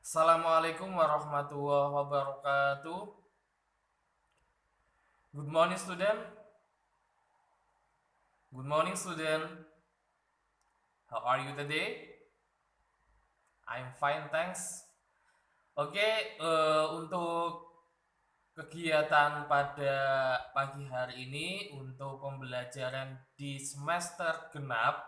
Assalamualaikum warahmatullahi wabarakatuh. Good morning, student. Good morning, student. How are you today? I'm fine, thanks. Untuk kegiatan pada pagi hari ini untuk pembelajaran di semester genap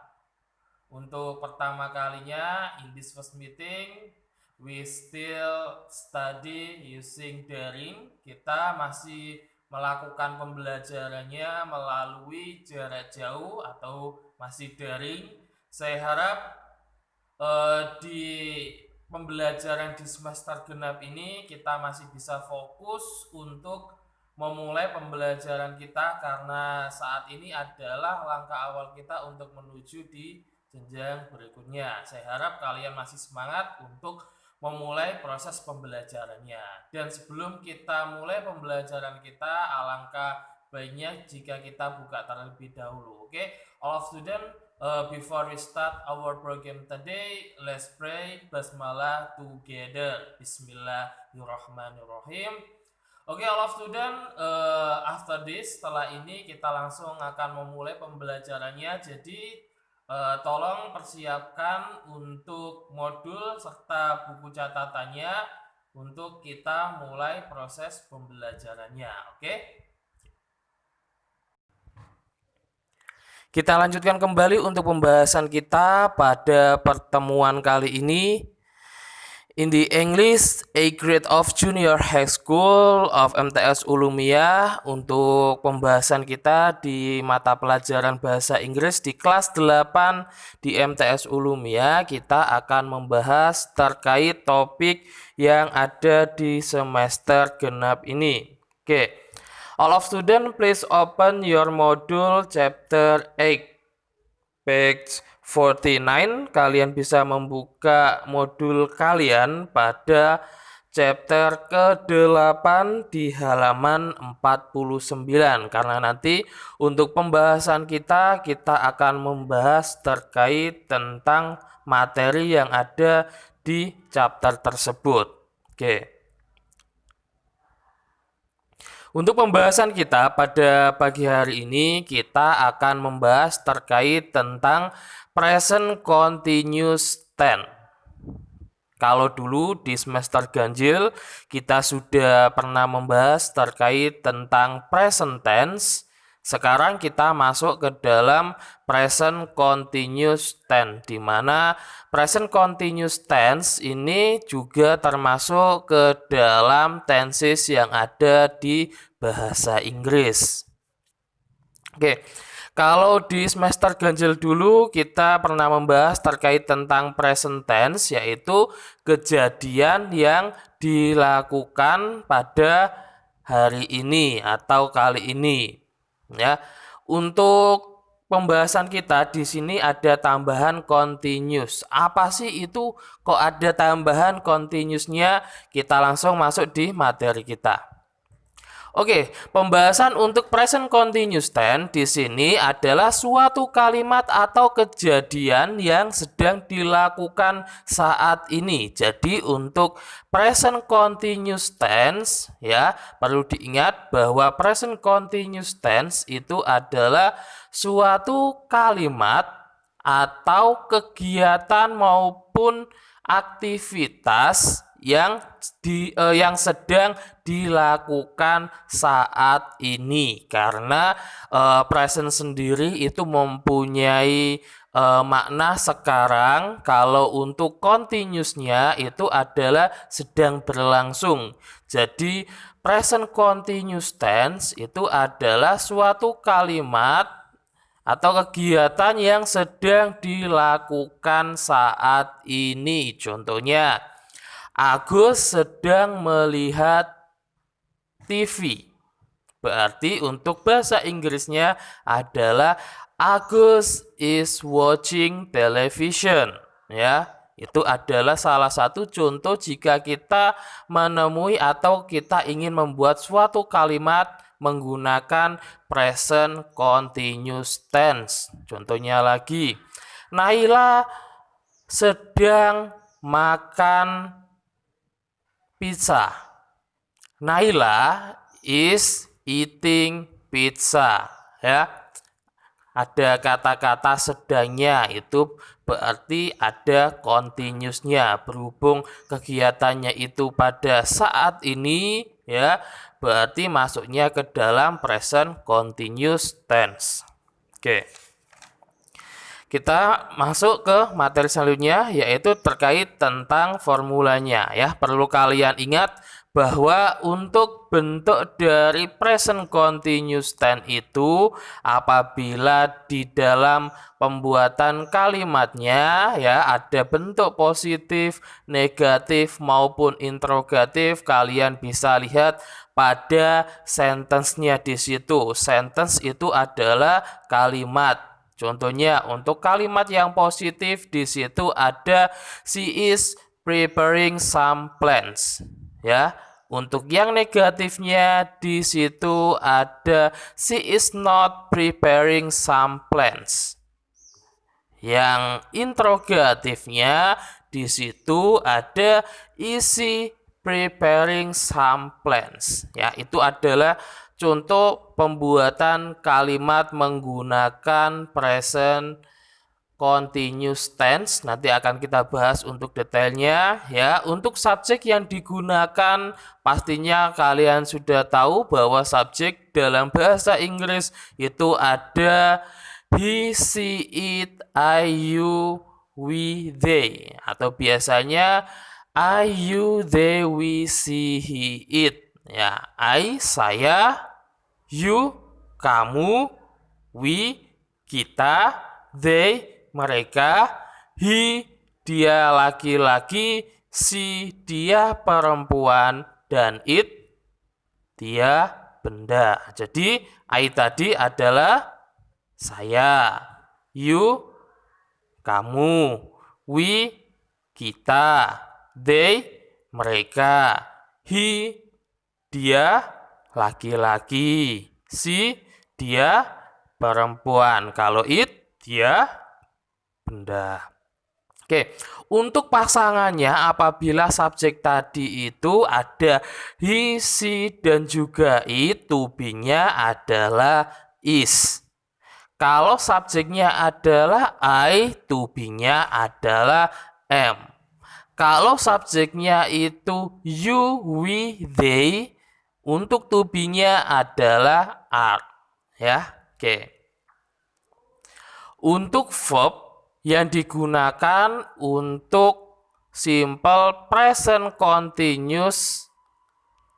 untuk pertama kalinya in this first meeting we still study using daring. Kita masih melakukan pembelajarannya melalui jarak jauh atau masih daring. Saya harap di pembelajaran di semester genap ini kita masih bisa fokus untuk memulai pembelajaran kita karena saat ini adalah langkah awal kita untuk menuju di jenjang berikutnya. Saya harap kalian masih semangat untuk memulai proses pembelajarannya. Dan sebelum kita mulai pembelajaran kita, alangkah baiknya jika kita buka terlebih dahulu. All of students, before we start our program today, let's pray Basmalah together. Bismillahirrahmanirrahim. All of students, after this, setelah ini kita langsung akan memulai pembelajarannya. Jadi tolong persiapkan untuk modul serta buku catatannya untuk kita mulai proses pembelajarannya. Kita lanjutkan kembali untuk pembahasan kita pada pertemuan kali ini. In the English A Grade of Junior High School of MTS Ulumiyah, untuk pembahasan kita di mata pelajaran bahasa Inggris di kelas 8 di MTS Ulumiyah, kita akan membahas terkait topik yang ada di semester genap ini. All of students, please open your module chapter 8, page 49. Kalian bisa membuka modul kalian pada chapter ke-8 di halaman 49. Karena nanti untuk pembahasan kita akan membahas terkait tentang materi yang ada di chapter tersebut. Untuk pembahasan kita pada pagi hari ini, kita akan membahas terkait tentang present continuous tense. Kalau dulu di semester ganjil kita sudah pernah membahas terkait tentang present tense, sekarang kita masuk ke dalam present continuous tense, di mana present continuous tense ini juga termasuk ke dalam tenses yang ada di bahasa Inggris. Kalau di semester ganjil dulu kita pernah membahas terkait tentang present tense, yaitu kejadian yang dilakukan pada hari ini atau kali ini. Ya, untuk pembahasan kita di sini ada tambahan continuous. Apa sih itu? Kok ada tambahan continuousnya? Kita langsung masuk di materi kita. Pembahasan untuk present continuous tense di sini adalah suatu kalimat atau kejadian yang sedang dilakukan saat ini. Jadi untuk present continuous tense ya, perlu diingat bahwa present continuous tense itu adalah suatu kalimat atau kegiatan maupun aktivitas yang sedang dilakukan saat ini, karena present sendiri itu mempunyai makna sekarang. Kalau untuk continuousnya itu adalah sedang berlangsung. Jadi present continuous tense itu adalah suatu kalimat atau kegiatan yang sedang dilakukan saat ini. Contohnya, Agus sedang melihat TV. Berarti untuk bahasa Inggrisnya adalah Agus is watching television. Ya, itu adalah salah satu contoh jika kita menemui atau kita ingin membuat suatu kalimat menggunakan present continuous tense. Contohnya lagi, Naila sedang makan pizza. Naila is eating pizza. Ya, ada kata-kata sedangnya, itu berarti ada continuousnya. Berhubung kegiatannya itu pada saat ini, ya, berarti masuknya ke dalam present continuous tense. Oke. Kita masuk ke materi selanjutnya, yaitu terkait tentang formulanya, ya. Perlu kalian ingat bahwa untuk bentuk dari present continuous tense itu apabila di dalam pembuatan kalimatnya, ya, ada bentuk positif, negatif maupun interrogatif, kalian bisa lihat pada sentence-nya di situ. Sentence itu adalah kalimat. Contohnya untuk kalimat yang positif di situ ada she is preparing some plans, ya. Untuk yang negatifnya di situ ada she is not preparing some plans. Yang interrogatifnya di situ ada is she preparing some plans. Ya, itu adalah contoh pembuatan kalimat menggunakan present continuous tense. Nanti akan kita bahas untuk detailnya, ya. Untuk subjek yang digunakan pastinya kalian sudah tahu bahwa subjek dalam bahasa Inggris itu ada he, she, it, I, you, we, they, atau biasanya I, you, they, we, she, he, it. Ya, I, saya, you, kamu, we, kita, they, mereka, he, dia laki-laki, she, dia perempuan, dan it, dia benda. Jadi I tadi adalah saya, you, kamu, we, kita, they, mereka, he, dia laki-laki, she, dia perempuan. Kalau it, dia benda. Oke, untuk pasangannya apabila subjek tadi itu ada he, she, dan juga it, to be-nya adalah is. Kalau subjeknya adalah I, to be-nya adalah am. Kalau subjeknya itu you, we, they, untuk to be-nya adalah are. Ya, oke. Untuk verb yang digunakan untuk simple present continuous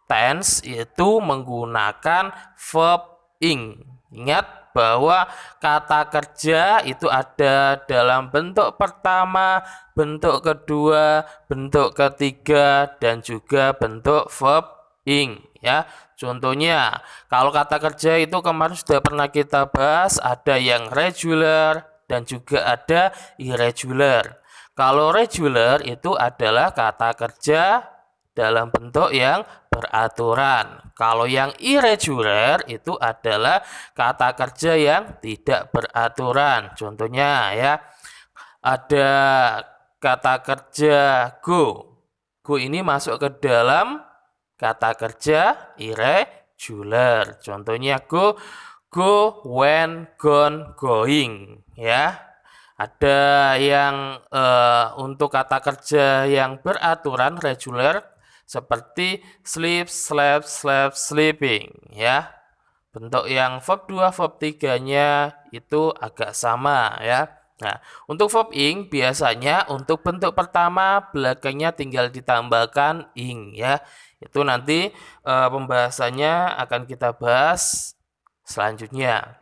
tense itu menggunakan verb ing. Ingat bahwa kata kerja itu ada dalam bentuk pertama, bentuk kedua, bentuk ketiga, dan juga bentuk verb ing, ya. Contohnya, kalau kata kerja itu kemarin sudah pernah kita bahas, ada yang regular dan juga ada irregular. Kalau regular itu adalah kata kerja dalam bentuk yang beraturan. Kalau yang irregular itu adalah kata kerja yang tidak beraturan. Contohnya, ya, ada kata kerja go. Go ini masuk ke dalam kata kerja irregular. Contohnya go, when, gone, going, ya. Ada yang untuk kata kerja yang beraturan regular seperti sleep, slept, slept, sleeping, ya. Bentuk yang verb 2, verb 3-nya itu agak sama, ya. Nah, untuk verb ing biasanya untuk bentuk pertama belakangnya tinggal ditambahkan ing, ya. Itu nanti pembahasannya akan kita bahas selanjutnya.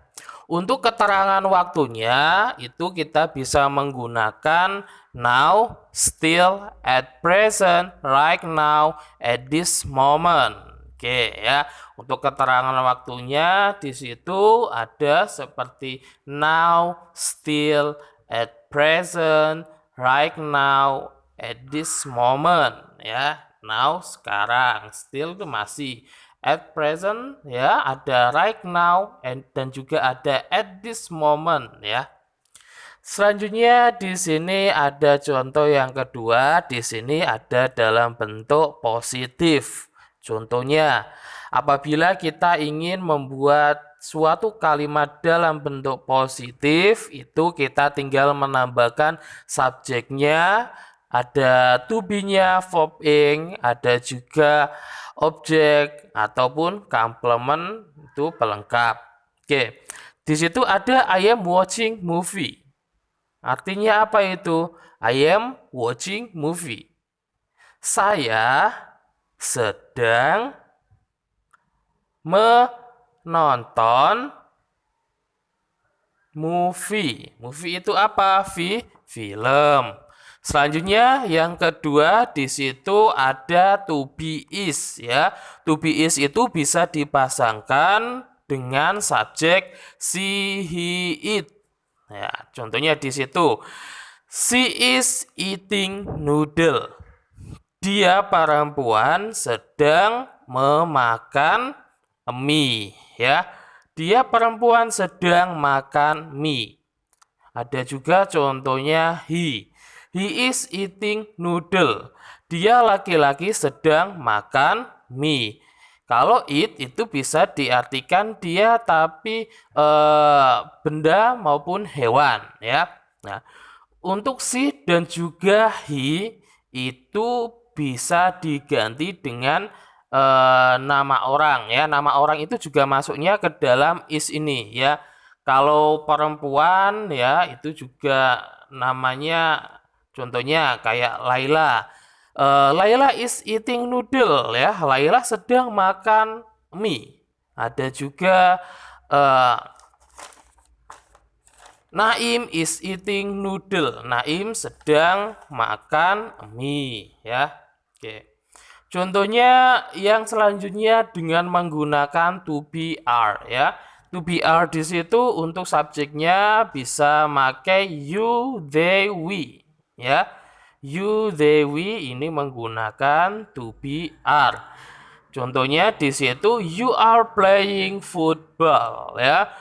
Untuk keterangan waktunya itu kita bisa menggunakan now, still, at present, right now, at this moment. Oke, ya. Untuk keterangan waktunya di situ ada seperti now, still, at present, right now, at this moment, ya. Now sekarang, still itu masih, at present, ya, ada right now, dan juga ada at this moment, ya. Selanjutnya di sini ada contoh yang kedua, di sini ada dalam bentuk positif. Contohnya, apabila kita ingin membuat suatu kalimat dalam bentuk positif, itu kita tinggal menambahkan subjeknya, ada to be-nya, verb ing, ada juga objek ataupun complement itu pelengkap. Oke, di situ ada I am watching movie. Artinya apa itu? I am watching movie. Saya sedang menonton movie. Movie itu apa? Film. Selanjutnya yang kedua di situ ada to be is ya. To be is itu bisa dipasangkan dengan subjek she, he, it. Ya, contohnya di situ, she is eating noodle. Dia perempuan sedang memakan mie, ya. Dia perempuan sedang makan mie. Ada juga contohnya he. He is eating noodle. Dia laki-laki sedang makan mie. Kalau it itu bisa diartikan dia tapi benda maupun hewan ya. Nah, untuk si dan juga he itu bisa diganti dengan nama orang ya. Nama orang itu juga masuknya ke dalam is ini ya. Kalau perempuan ya itu juga namanya contohnya kayak Laila. Laila is eating noodle ya. Laila sedang makan mie. Ada juga Naim is eating noodle. Naim sedang makan mie ya. Oke. Contohnya yang selanjutnya dengan menggunakan to be are ya. To be are di situ untuk subjeknya bisa pakai you, they, we ya. You, they, we ini menggunakan to be are. Contohnya di situ you are playing football ya.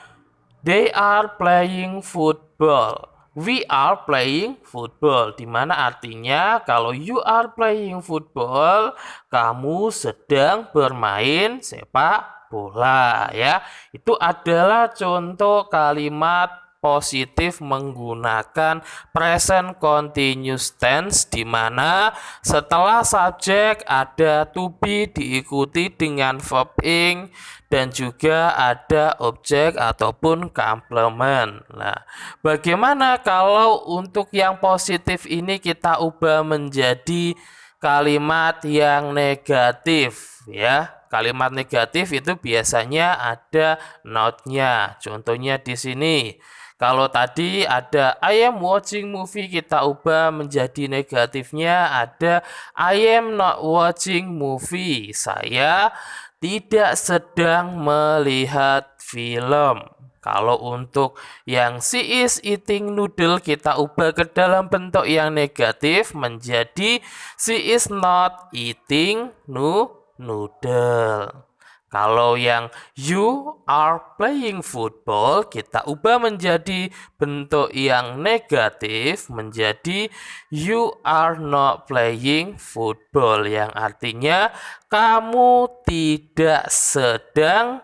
They are playing football. We are playing football. Dimana artinya kalau you are playing football, kamu sedang bermain sepak bola ya. Itu adalah contoh kalimat positif menggunakan present continuous tense di mana setelah subjek ada to be diikuti dengan verb ing dan juga ada objek ataupun complement. Nah, bagaimana kalau untuk yang positif ini kita ubah menjadi kalimat yang negatif ya? Kalimat negatif itu biasanya ada not-nya. Contohnya di sini. Kalau tadi ada I am watching movie, kita ubah menjadi negatifnya ada I am not watching movie. Saya tidak sedang melihat film. Kalau untuk yang she is eating noodle kita ubah ke dalam bentuk yang negatif menjadi she is not eating noodle. Kalau yang you are playing football kita ubah menjadi bentuk yang negatif menjadi you are not playing football yang artinya kamu tidak sedang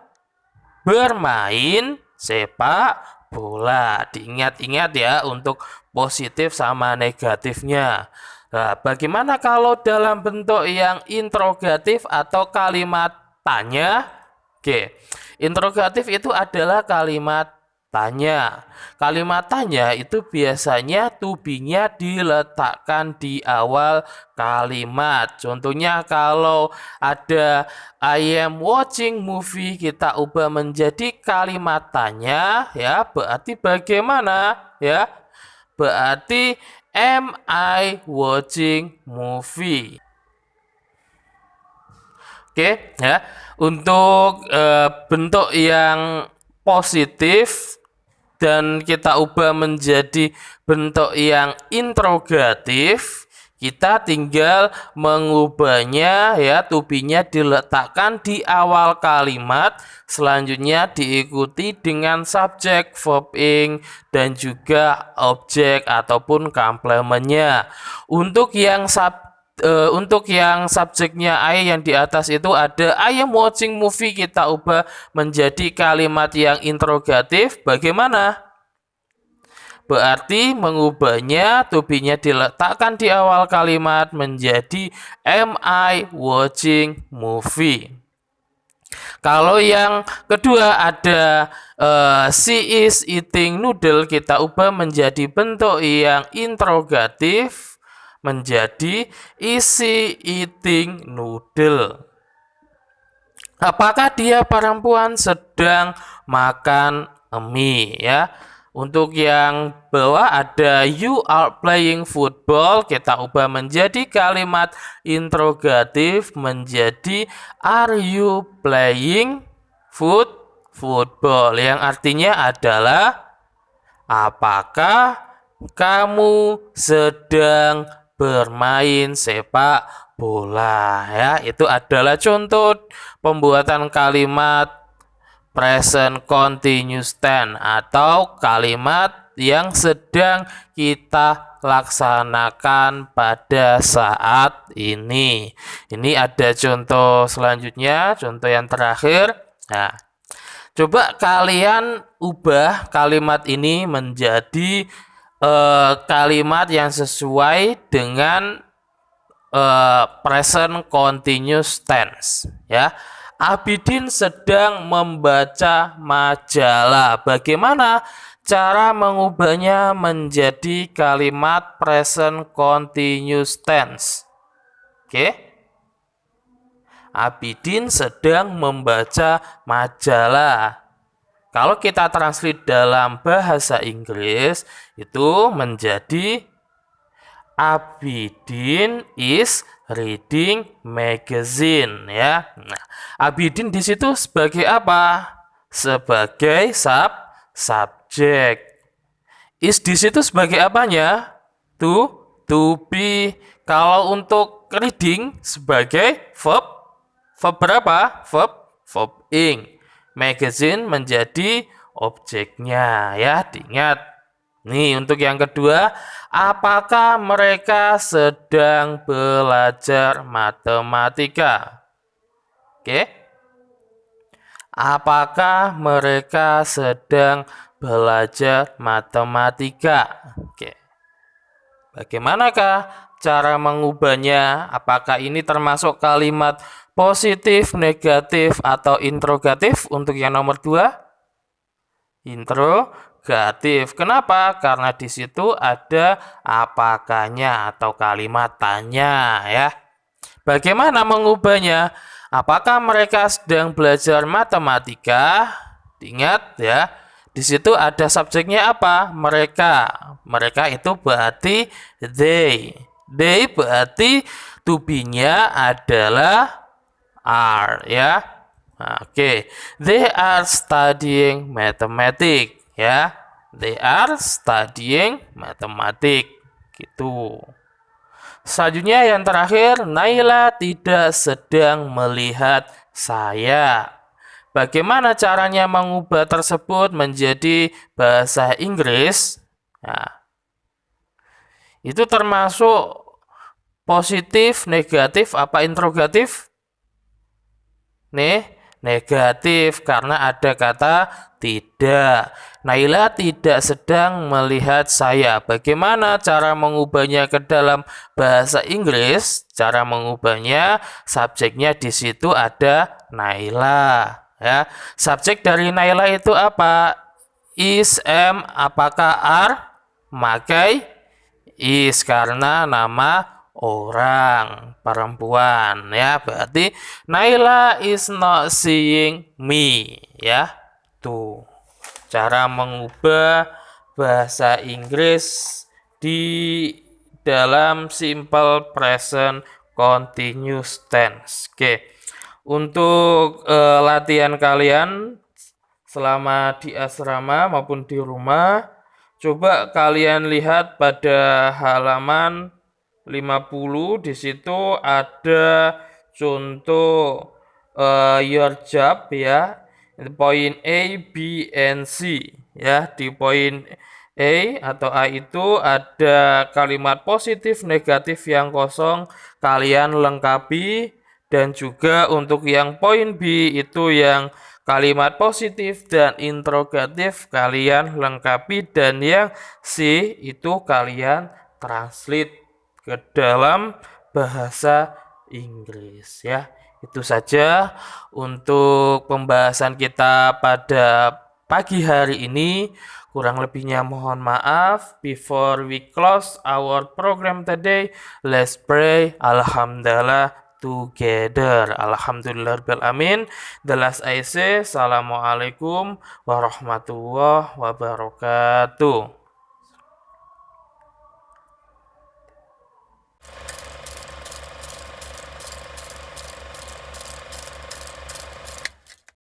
bermain sepak bola. Diingat-ingat ya untuk positif sama negatifnya. Nah, bagaimana kalau dalam bentuk yang interrogatif atau kalimat tanya? Oke, interrogatif itu adalah kalimat tanya. Kalimat tanya itu biasanya to be-nya diletakkan di awal kalimat. Contohnya kalau ada I am watching movie kita ubah menjadi kalimat tanya ya, berarti bagaimana ya? Berarti am I watching movie? Oke ya, untuk bentuk yang positif dan kita ubah menjadi bentuk yang interrogatif, Kita tinggal mengubahnya ya, to be-nya diletakkan di awal kalimat, selanjutnya diikuti dengan subjek, verb ing, dan juga objek ataupun komplemennya. Untuk yang subjeknya I yang di atas itu ada I am watching movie, kita ubah menjadi kalimat yang interrogatif. Bagaimana? Berarti mengubahnya, to be-nya diletakkan di awal kalimat menjadi am I watching movie. Kalau yang kedua ada she is eating noodle, kita ubah menjadi bentuk yang interrogatif menjadi is she eating noodle. Apakah dia perempuan sedang makan mie ya? Untuk yang bawah ada you are playing football, kita ubah menjadi kalimat interrogatif menjadi are you playing football, yang artinya adalah apakah kamu sedang bermain sepak bola ya. Itu adalah contoh pembuatan kalimat present continuous tense atau kalimat yang sedang kita laksanakan pada saat ini. Ini ada contoh selanjutnya, contoh yang terakhir. Nah, coba kalian ubah kalimat ini menjadi kalimat yang sesuai dengan present continuous tense ya. Abidin sedang membaca majalah. Bagaimana cara mengubahnya menjadi kalimat present continuous tense? Oke. Abidin sedang membaca majalah. Kalau kita translate dalam bahasa Inggris itu menjadi Abidin is reading magazine ya. Nah, Abidin di situ sebagai apa? Sebagai subjek. Is di situ sebagai apanya? To be. Kalau untuk reading sebagai verb. Verb berapa? Verb ing. Magazine menjadi objeknya ya. Diingat. Nih, untuk yang kedua, apakah mereka sedang belajar matematika? Oke. Apakah mereka sedang belajar matematika? Oke. Bagaimanakah cara mengubahnya? Apakah ini termasuk kalimat positif, negatif, atau interrogatif? Untuk yang nomor 2, interrogatif. Kenapa? Karena di situ ada apakahnya atau kalimat tanya ya. Bagaimana mengubahnya? Apakah mereka sedang belajar matematika? Ingat ya. Di situ ada subjeknya apa? Mereka. Mereka itu berarti they. They berarti to be-nya adalah are ya. Oke. They are studying mathematics ya. They are studying mathematics gitu. Selanjutnya yang terakhir, Naila tidak sedang melihat saya. Bagaimana caranya mengubah tersebut menjadi bahasa Inggris? Nah, itu termasuk positif, negatif, apa interrogatif? Nih, negatif karena ada kata tidak. Naila tidak sedang melihat saya. Bagaimana cara mengubahnya ke dalam bahasa Inggris? Cara mengubahnya, subjeknya di situ ada Naila. Ya, subjek dari Naila itu apa? Is, am, apakah are? Memakai is karena nama orang, perempuan ya. Berarti Naila is not seeing me ya. Tuh cara mengubah bahasa Inggris di dalam simple present continuous tense. Oke. Untuk latihan kalian selama di asrama maupun di rumah, coba kalian lihat pada halaman 50 di situ ada contoh your job ya. Poin A, B, and C ya. Di poin A atau A itu ada kalimat positif, negatif yang kosong, kalian lengkapi. Dan juga untuk yang poin B itu yang kalimat positif dan interrogatif kalian lengkapi, dan yang C itu kalian translate ke dalam bahasa Inggris ya. Itu saja untuk pembahasan kita pada pagi hari ini. Kurang lebihnya mohon maaf. Before we close our program today, let's pray. Alhamdulillah together. Alhamdulillah amin. The last I say, Assalamualaikum warahmatullahi wabarakatuh.